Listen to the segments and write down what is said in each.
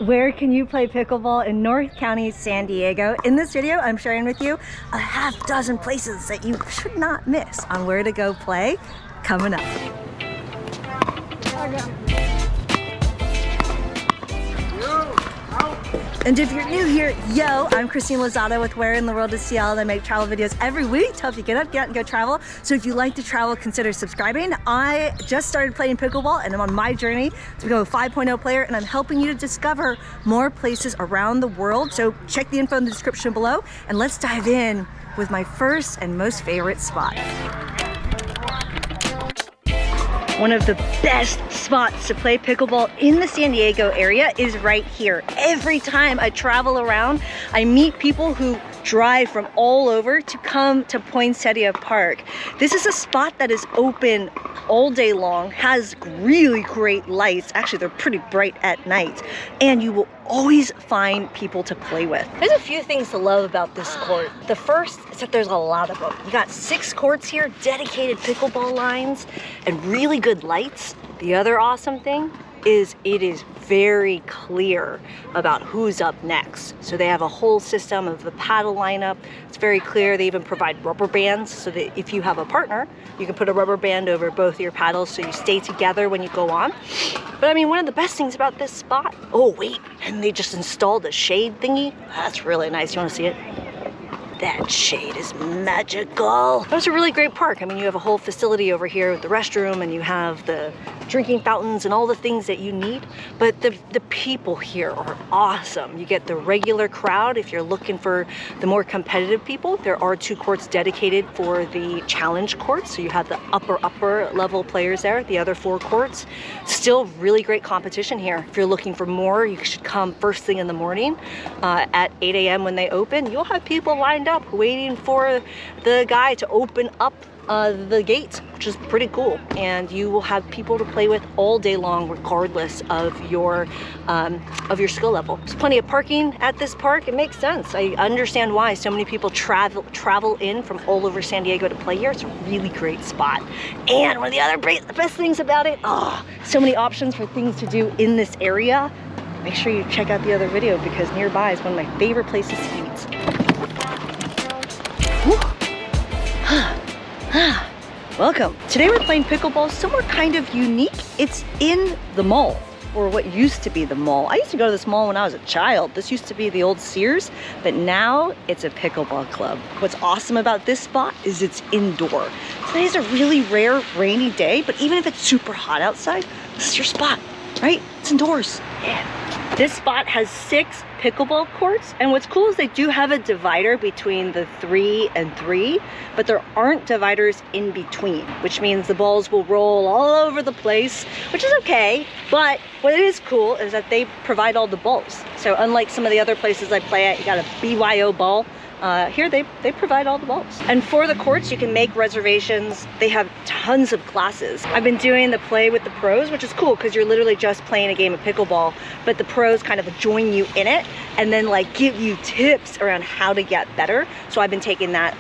Where can you play pickleball in North County, San Diego? In this video, I'm sharing with you a half dozen places that you should not miss on where to go play coming up. And if you're new here, yo, I'm Christina Lozada with Where in the World is Seattle. I make travel videos every week to help you get out and go travel. So if you like to travel, consider subscribing. I just started playing pickleball and I'm on my journey to become a 5.0 player, and I'm helping you to discover more places around the world. So check the info in the description below and let's dive in with my first and most favorite spot. One of the best spots to play pickleball in the San Diego area is right here. Every time I travel around, I meet people who drive from all over to come to Poinsettia Park. This is a spot that is open all day long, has really great lights. Actually, they're pretty bright at night, and you will always find people to play with. There's a few things to love about this court. The first is that there's a lot of them. You got 6 courts here, dedicated pickleball lines, and really good lights. The other awesome thing is it is very clear about who's up next. So they have a whole system of the paddle lineup. It's very clear. They even provide rubber bands so that if you have a partner, you can put a rubber band over both of your paddles so you stay together when you go on. But I mean, one of the best things about this spot, oh wait, and they just installed a shade thingy. That's really nice. You wanna see it? That shade is magical. That was a really great park. I mean, you have a whole facility over here with the restroom, and you have the drinking fountains and all the things that you need. But the people here are awesome. You get the regular crowd. If you're looking for the more competitive people, there are 2 courts dedicated for the challenge courts. So you have the upper level players there, the other 4 courts. Still really great competition here. If you're looking for more, you should come first thing in the morning at 8 a.m. when they open. You'll have people lined up waiting for the guy to open up the gates, which is pretty cool. And you will have people to play with all day long, regardless of your skill level. There's plenty of parking at this park. It makes sense. I understand why so many people travel in from all over San Diego to play here. It's a really great spot. And one of the other best things about it, so many options for things to do in this area. Make sure you check out the other video because nearby is one of my favorite places to eat. Welcome. Today we're playing pickleball somewhere kind of unique. It's in the mall, or what used to be the mall. I used to go to this mall when I was a child. This used to be the old Sears, but now it's a pickleball club. What's awesome about this spot is it's indoor. Today's a really rare rainy day, but even if it's super hot outside, this is your spot, right? It's indoors. Yeah. This spot has 6 pickleball courts, and what's cool is they do have a divider between the 3 and 3, but there aren't dividers in between, which means the balls will roll all over the place, which is okay. But what is cool is that they provide all the balls. So unlike some of the other places I play at, you got a BYO ball. Here they provide all the balls. And for the courts, you can make reservations. They have tons of classes. I've been doing the play with the pros, which is cool because you're literally just playing a game of pickleball, but the pros kind of join you in it and then like give you tips around how to get better. So I've been taking that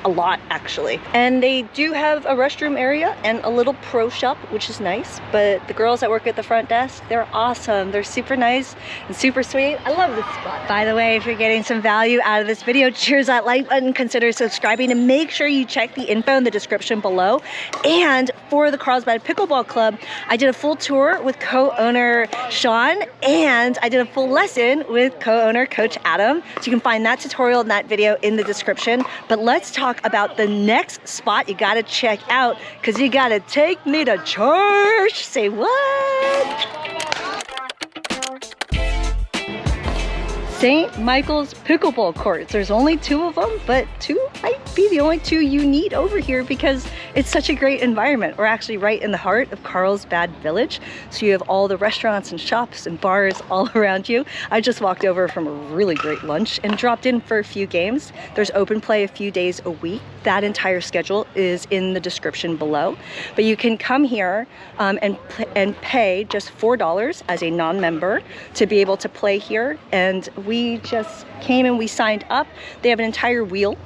a lot actually. And they do have a restroom area and a little pro shop, which is nice. But the girls that work at the front desk, they're awesome. They're super nice and super sweet. I love this spot. By the way, if you're getting some value out of this video, cheers that like button, consider subscribing, and make sure you check the info in the description below. And for the Carlsbad Pickleball Club, I did a full tour with co-owner Sean, and I did a full lesson with co-owner Coach Adam. So you can find that tutorial and that video in the description. But let's talk about the next spot you gotta check out, because you gotta take me to church. Say what? St. Michaels Pickleball Courts. There's only 2 of them, but 2 might be the only 2 you need over here because it's such a great environment. We're actually right in the heart of Carlsbad Village. So you have all the restaurants and shops and bars all around you. I just walked over from a really great lunch and dropped in for a few games. There's open play a few days a week. That entire schedule is in the description below. But you can come here and pay just $4 as a non-member to be able to play here. And we just came and we signed up. They have an entire wheel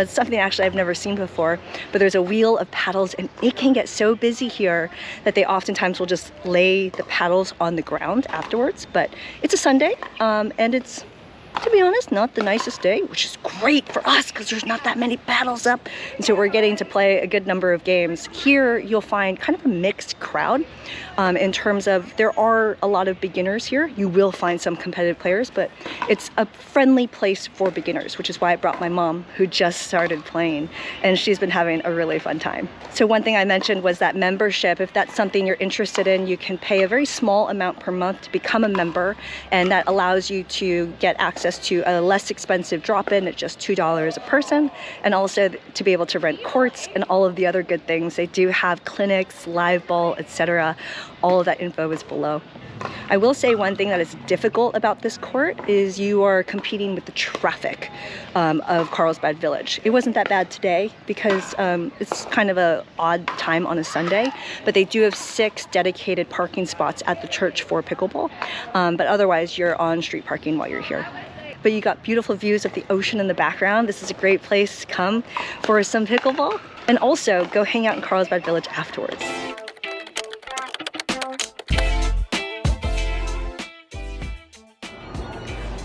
something actually I've never seen before, but there's a wheel of paddles, and it can get so busy here that they oftentimes will just lay the paddles on the ground afterwards. But it's a Sunday, and it's, to be honest, not the nicest day, which is great for us because there's not that many paddles up. And so we're getting to play a good number of games. Here you'll find kind of a mixed crowd in terms of there are a lot of beginners here. You will find some competitive players, but it's a friendly place for beginners, which is why I brought my mom, who just started playing, and she's been having a really fun time. So one thing I mentioned was that membership. If that's something you're interested in, you can pay a very small amount per month to become a member, and that allows you to get access to a less expensive drop-in at just $2 a person, and also to be able to rent courts and all of the other good things. They do have clinics, live ball, etc. All of that info is below. I will say one thing that is difficult about this court is you are competing with the traffic of Carlsbad Village. It wasn't that bad today because it's kind of an odd time on a Sunday, but they do have 6 dedicated parking spots at the church for pickleball. But otherwise, you're on street parking while you're here. But you got beautiful views of the ocean in the background. This is a great place to come for some pickleball, and also go hang out in Carlsbad Village afterwards.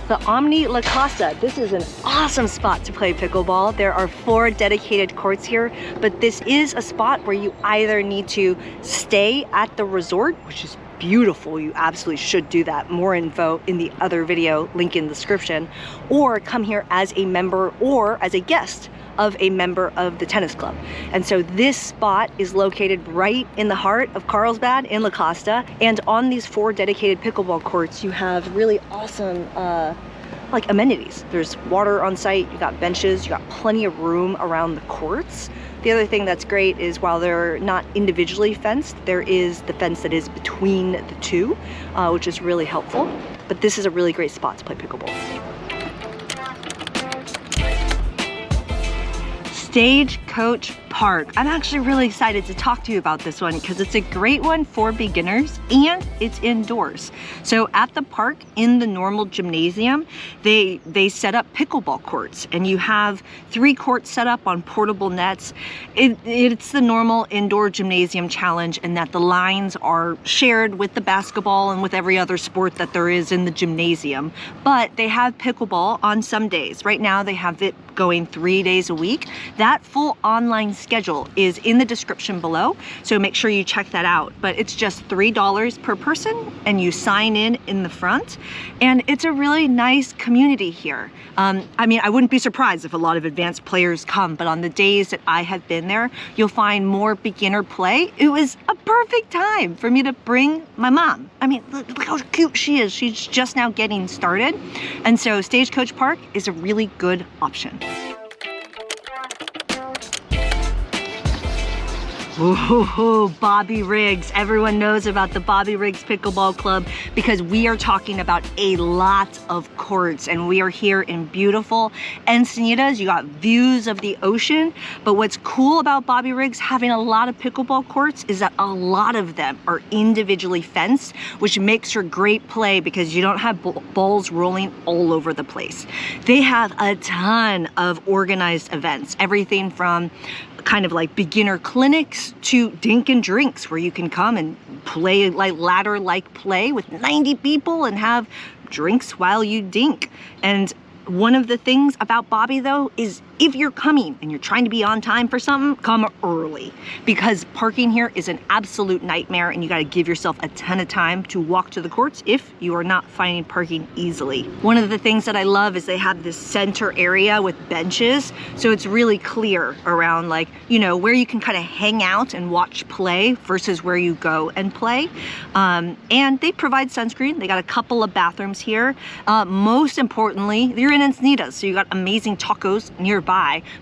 The Omni La Costa. This is an awesome spot to play pickleball. There are 4 dedicated courts here, but this is a spot where you either need to stay at the resort, which is beautiful, you absolutely should do that. More info in the other video, link in the description, or come here as a member or as a guest of a member of the tennis club. And so this spot is located right in the heart of Carlsbad in La Costa, and on these 4 dedicated pickleball courts you have really awesome like amenities. There's water on site, you got benches, you got plenty of room around the courts. The other thing that's great is while they're not individually fenced, there is the fence that is between the 2, which is really helpful. But this is a really great spot to play pickleball. Stagecoach Park. I'm actually really excited to talk to you about this one because it's a great one for beginners and it's indoors. So at the park in the normal gymnasium, they set up pickleball courts, and you have 3 courts set up on portable nets. It's the normal indoor gymnasium challenge, and that the lines are shared with the basketball and with every other sport that there is in the gymnasium. But they have pickleball on some days. Right now they have it going 3 days a week. That full online schedule is in the description below, so make sure you check that out. But it's just $3 per person, and you sign in the front, and it's a really nice community here. I mean, I wouldn't be surprised if a lot of advanced players come, but on the days that I have been there, you'll find more beginner play. It was a perfect time for me to bring my mom. I mean, look how cute she is. She's just now getting started, and so Stagecoach Park is a really good option. Ooh, Bobby Riggs. Everyone knows about the Bobby Riggs Pickleball Club because we are talking about a lot of courts, and we are here in beautiful Encinitas. You got views of the ocean, but what's cool about Bobby Riggs having a lot of pickleball courts is that a lot of them are individually fenced, which makes for great play because you don't have balls rolling all over the place. They have a ton of organized events, everything from kind of like beginner clinics to dink and drinks, where you can come and play like ladder-like play with 90 people and have drinks while you dink. And one of the things about Bobby though is if you're coming and you're trying to be on time for something, come early, because parking here is an absolute nightmare, and you got to give yourself a ton of time to walk to the courts if you are not finding parking easily. One of the things that I love is they have this center area with benches, so it's really clear around, like, you know, where you can kind of hang out and watch play versus where you go and play. And they provide sunscreen. They got a couple of bathrooms here. Most importantly, you're in Encinitas, so you got amazing tacos nearby.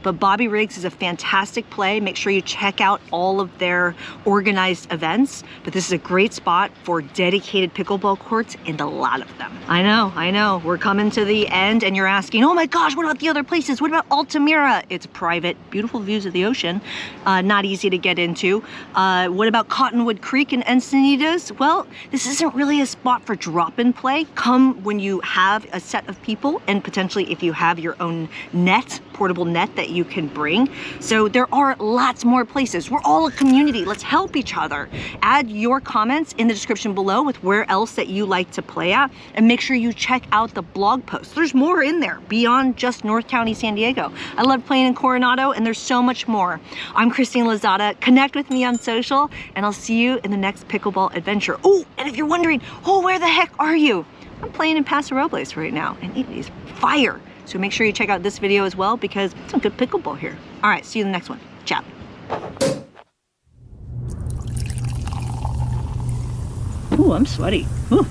But Bobby Riggs is a fantastic play. Make sure you check out all of their organized events. But this is a great spot for dedicated pickleball courts, and a lot of them. I know. We're coming to the end, and you're asking, oh my gosh, what about the other places? What about Alta Mira? It's private, beautiful views of the ocean, not easy to get into. What about Cottonwood Creek in Encinitas? Well, this isn't really a spot for drop-in play. Come when you have a set of people, and potentially if you have your own net, portable inflatable net that you can bring. So there are lots more places. We're all a community. Let's help each other. Add your comments in the description below with where else that you like to play at, and make sure you check out the blog posts. There's more in there beyond just North County, San Diego. I love playing in Coronado, and there's so much more. I'm Christina Lozada. Connect with me on social, and I'll see you in the next pickleball adventure. Oh, and if you're wondering, oh, where the heck are you? I'm playing in Paso Robles right now, and it is fire. So make sure you check out this video as well, because it's some good pickleball here. All right, see you in the next one. Ciao. Ooh, I'm sweaty. Ooh.